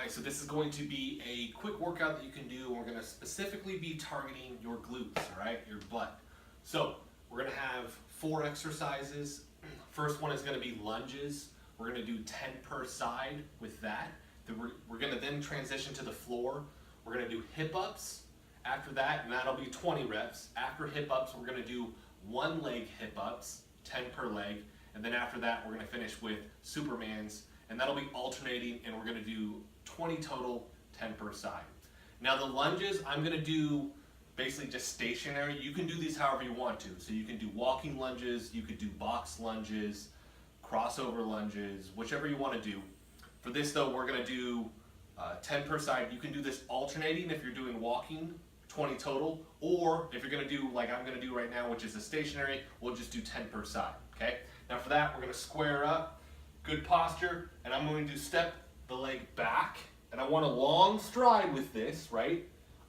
Alright, so this is going to be a quick workout that you can do, and we're going to specifically be targeting your glutes, alright, your butt. So, we're going to have 4 exercises. First one is going to be lunges. We're going to do 10 per side with that. Then we're going to then transition to the floor. We're going to do hip ups after that, and that'll be 20 reps. After hip ups, we're going to do 1 leg hip ups, 10 per leg, and then after that, we're going to finish with Supermans, and that'll be alternating, and we're going to do 20 total, 10 per side. Now the lunges, I'm going to do basically just stationary. You can do these however you want to. So you can do walking lunges, you could do box lunges, crossover lunges, whichever you want to do. For this though, we're going to do 10 per side. You can do this alternating if you're doing walking, 20 total, or if you're going to do like I'm going to do right now, which is a stationary, we'll just do 10 per side. Okay. Now for that, we're going to square up, good posture, and I'm going to step the leg back, and I want a long stride with this, right?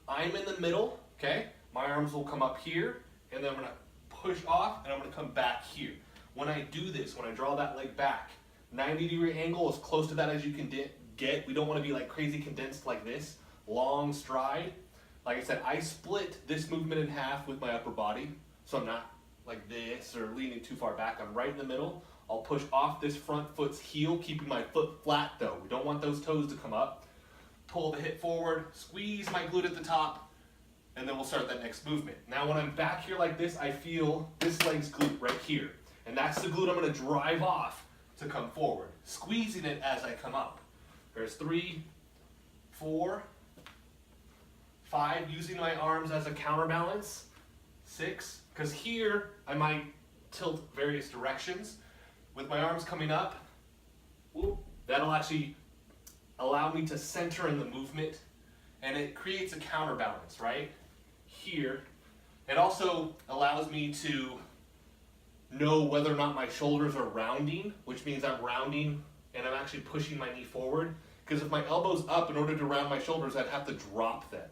I'm in the middle, okay? My arms will come up here, and then I'm gonna push off, and I'm gonna come back here. When I do this, when I draw that leg back, 90-degree angle, as close to that as you can get. We don't wanna be like crazy condensed like this. Long stride. Like I said, I split this movement in half with my upper body, so I'm not like this or leaning too far back. I'm right in the middle. I'll push off this front foot's heel, keeping my foot flat though. We don't want those toes to come up. Pull the hip forward, squeeze my glute at the top, and then we'll start that next movement. Now when I'm back here like this, I feel this leg's glute right here. And that's the glute I'm gonna drive off to come forward, squeezing it as I come up. There's 3, 4, 5, using my arms as a counterbalance, 6, because here I might tilt various directions. With my arms coming up, whoop, that'll actually allow me to center in the movement, and it creates a counterbalance, right? Here. It also allows me to know whether or not my shoulders are rounding, which means I'm rounding and I'm actually pushing my knee forward. Because if my elbow's up, in order to round my shoulders, I'd have to drop them.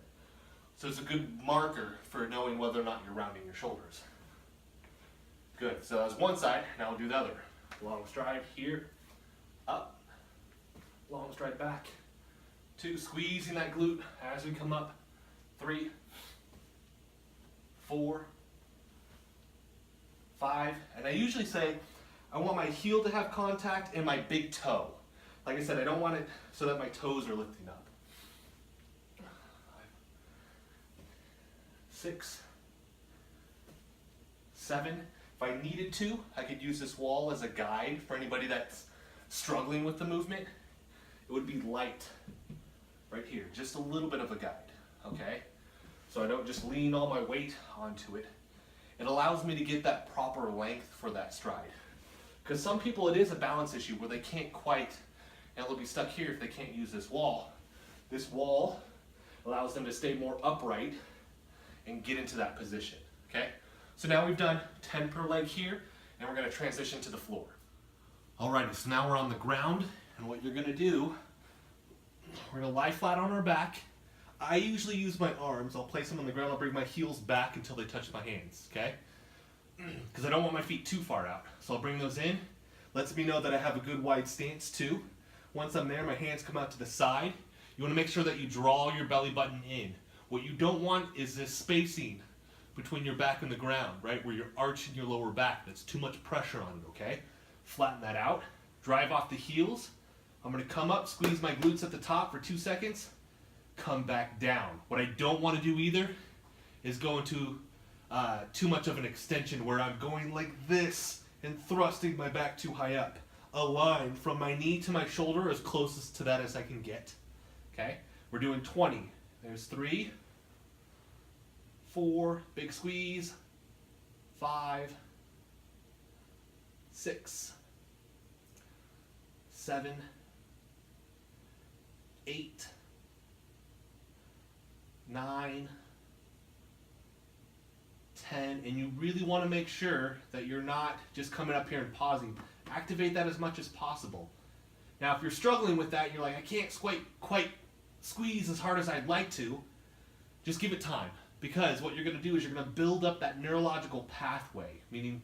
So it's a good marker for knowing whether or not you're rounding your shoulders. Good, so that's one side, now we'll do the other. Long stride here, up, long stride back, 2, squeezing that glute as we come up, 3, 4, 5, and I usually say I want my heel to have contact and my big toe. Like I said, I don't want it so that my toes are lifting up. 6, 7. If I needed to, I could use this wall as a guide for anybody that's struggling with the movement. It would be light right here, just a little bit of a guide, okay? So I don't just lean all my weight onto it. It allows me to get that proper length for that stride. Because some people, it is a balance issue where they can't quite, and they'll be stuck here if they can't use this wall. This wall allows them to stay more upright and get into that position, okay? So now we've done 10 per leg here, and we're going to transition to the floor. Alrighty, so now we're on the ground, and what you're going to do, we're going to lie flat on our back. I usually use my arms. I'll place them on the ground. I'll bring my heels back until they touch my hands, okay? Because I don't want my feet too far out. So I'll bring those in. Lets me know that I have a good wide stance too. Once I'm there, my hands come out to the side. You want to make sure that you draw your belly button in. What you don't want is this spacing between your back and the ground, right, where you're arching your lower back. That's too much pressure on it, okay? Flatten that out. Drive off the heels. I'm going to come up, squeeze my glutes at the top for 2 seconds, come back down. What I don't want to do either is go into too much of an extension where I'm going like this and thrusting my back too high up. A line from my knee to my shoulder as closest to that as I can get. Okay? We're doing 20. There's 3, 4, big squeeze, 5, 6, 7, 8, 9, 10, and you really want to make sure that you're not just coming up here and pausing. Activate that as much as possible. Now if you're struggling with that, you're like, I can't quite squeeze as hard as I'd like to, just give it time. Because what you're going to do is you're going to build up that neurological pathway, meaning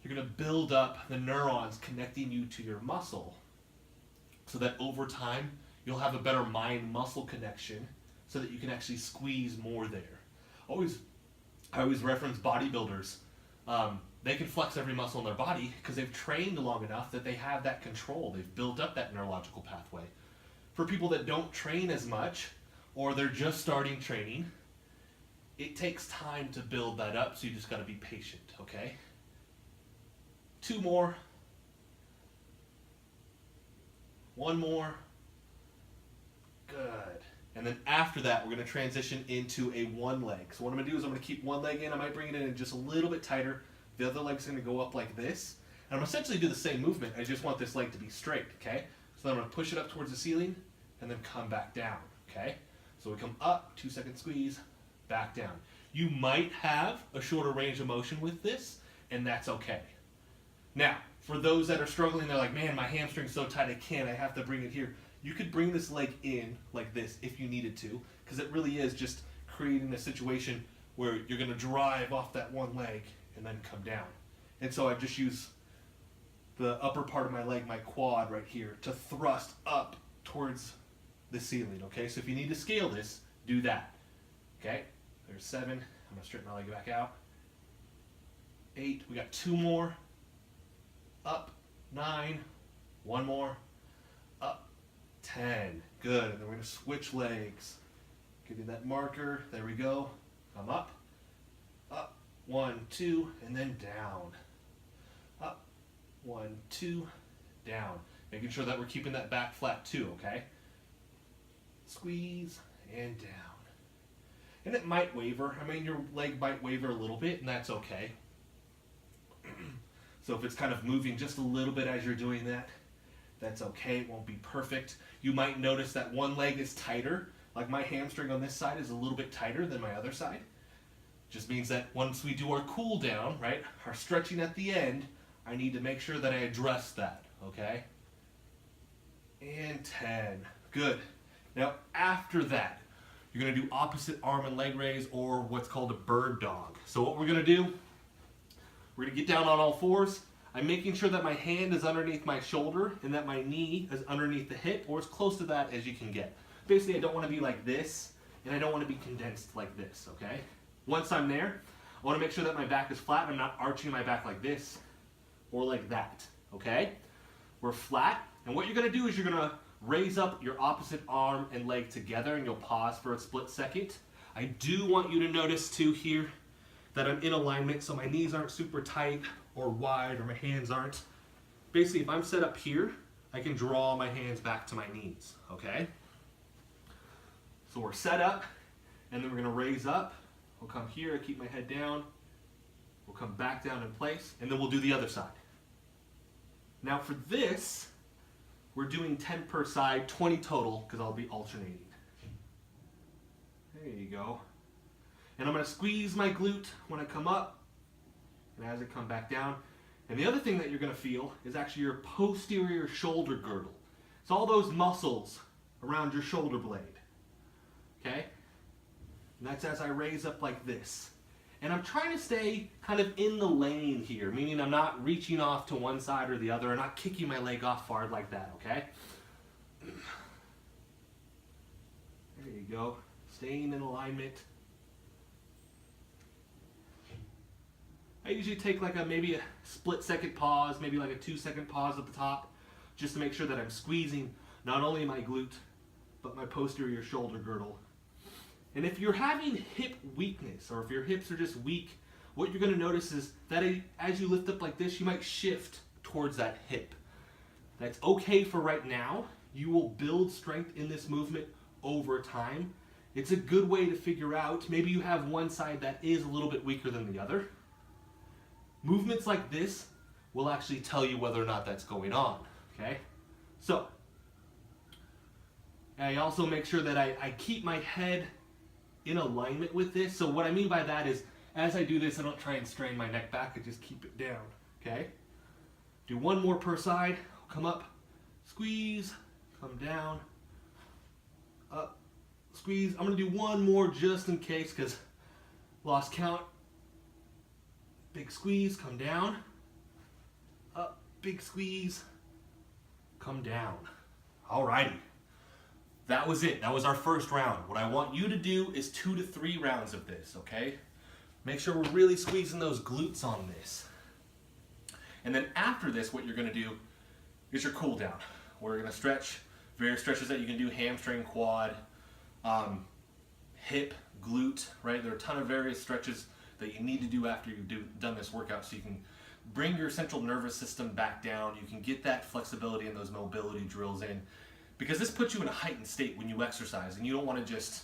you're going to build up the neurons connecting you to your muscle so that over time you'll have a better mind-muscle connection so that you can actually squeeze more there. I always reference bodybuilders. They can flex every muscle in their body because they've trained long enough that they have that control. They've built up that neurological pathway. For people that don't train as much, or they're just starting training, it takes time to build that up, so you just got to be patient, okay? 2 more. 1 more. Good. And then after that, we're going to transition into a one leg. So what I'm going to do is I'm going to keep one leg in. I might bring it in just a little bit tighter. The other leg's going to go up like this. And I'm essentially do the same movement. I just want this leg to be straight, okay? So then I'm going to push it up towards the ceiling and then come back down, okay? So we come up, 2-second squeeze, back down. You might have a shorter range of motion with this, and that's okay. Now, for those that are struggling, they're like, man, my hamstring's so tight I have to bring it here. You could bring this leg in like this if you needed to, because it really is just creating a situation where you're going to drive off that one leg and then come down. And so I just use the upper part of my leg, my quad right here, to thrust up towards the ceiling, okay? So if you need to scale this, do that, okay? There's 7. I'm going to straighten my leg back out. 8. We got 2 more. Up. 9. 1 more. Up. 10. Good. And then we're going to switch legs. Give you that marker. There we go. Come up. Up. 1, 2, and then down. Up. 1, 2, down. Making sure that we're keeping that back flat too, okay? Squeeze and down. And it might waver. I mean, your leg might waver a little bit, and that's okay. So if it's kind of moving just a little bit as you're doing that, that's okay. It won't be perfect. You might notice that one leg is tighter. Like my hamstring on this side is a little bit tighter than my other side. Just means that once we do our cool down, right, our stretching at the end, I need to make sure that I address that, okay? And 10. Good. Now, after that, you're going to do opposite arm and leg raise, or what's called a bird dog. So what we're going to do, we're going to get down on all fours. I'm making sure that my hand is underneath my shoulder and that my knee is underneath the hip, or as close to that as you can get. Basically, I don't want to be like this, and I don't want to be condensed like this, okay? Once I'm there, I want to make sure that my back is flat. I'm not arching my back like this or like that, okay? We're flat, and what you're going to do is you're going to raise up your opposite arm and leg together, and you'll pause for a split second. I do want you to notice too here that I'm in alignment, so my knees aren't super tight or wide, or my hands aren't. Basically, if I'm set up here, I can draw my hands back to my knees, okay? So we're set up, and then we're going to raise up. We'll come here, keep my head down. We'll come back down in place, and then we'll do the other side. Now for this, we're doing 10 per side, 20 total, because I'll be alternating. There you go. And I'm going to squeeze my glute when I come up, and as I come back down. And the other thing that you're going to feel is actually your posterior shoulder girdle. It's all those muscles around your shoulder blade. Okay? And that's as I raise up like this. And I'm trying to stay kind of in the lane here, meaning I'm not reaching off to one side or the other, and not kicking my leg off hard like that, okay? There you go. Staying in alignment. I usually take like maybe a split second pause, maybe like a 2-second pause at the top, just to make sure that I'm squeezing not only my glute, but my posterior shoulder girdle. And if you're having hip weakness, or if your hips are just weak, what you're going to notice is that as you lift up like this, you might shift towards that hip. That's okay for right now. You will build strength in this movement over time. It's a good way to figure out, maybe you have one side that is a little bit weaker than the other. Movements like this will actually tell you whether or not that's going on, okay? So, I also make sure that I keep my head in alignment with this. So what I mean by that is, as I do this, I don't try and strain my neck back, I just keep it down, okay? Do 1 more per side, come up, squeeze, come down, up, squeeze. I'm gonna do 1 more just in case, because lost count. Big squeeze, come down, up, big squeeze, come down. Alrighty. that was it. That was our first round. What I want you to do is 2 to 3 rounds of this, okay? Make sure we're really squeezing those glutes on this. And then after this, what you're gonna do is your cool down. We're gonna stretch, various stretches that you can do, hamstring, quad, hip, glute, right? There are a ton of various stretches that you need to do after you've done this workout so you can bring your central nervous system back down. You can get that flexibility and those mobility drills in, because this puts you in a heightened state when you exercise, and you don't want to just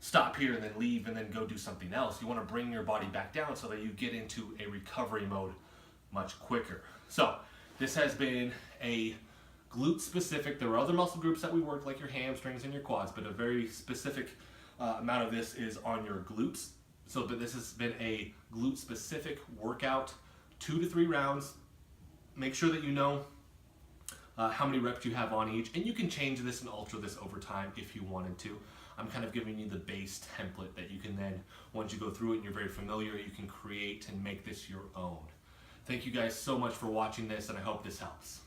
stop here and then leave and then go do something else. You want to bring your body back down so that you get into a recovery mode much quicker. So this has been a glute specific. There are other muscle groups that we work, like your hamstrings and your quads, but a very specific amount of this is on your glutes. So but this has been a glute specific workout, 2 to 3 rounds. Make sure that you know how many reps you have on each, and you can change this and alter this over time if you wanted to. I'm kind of giving you the base template that you can then, once you go through it and you're very familiar, you can create and make this your own. Thank you guys so much for watching this, and I hope this helps.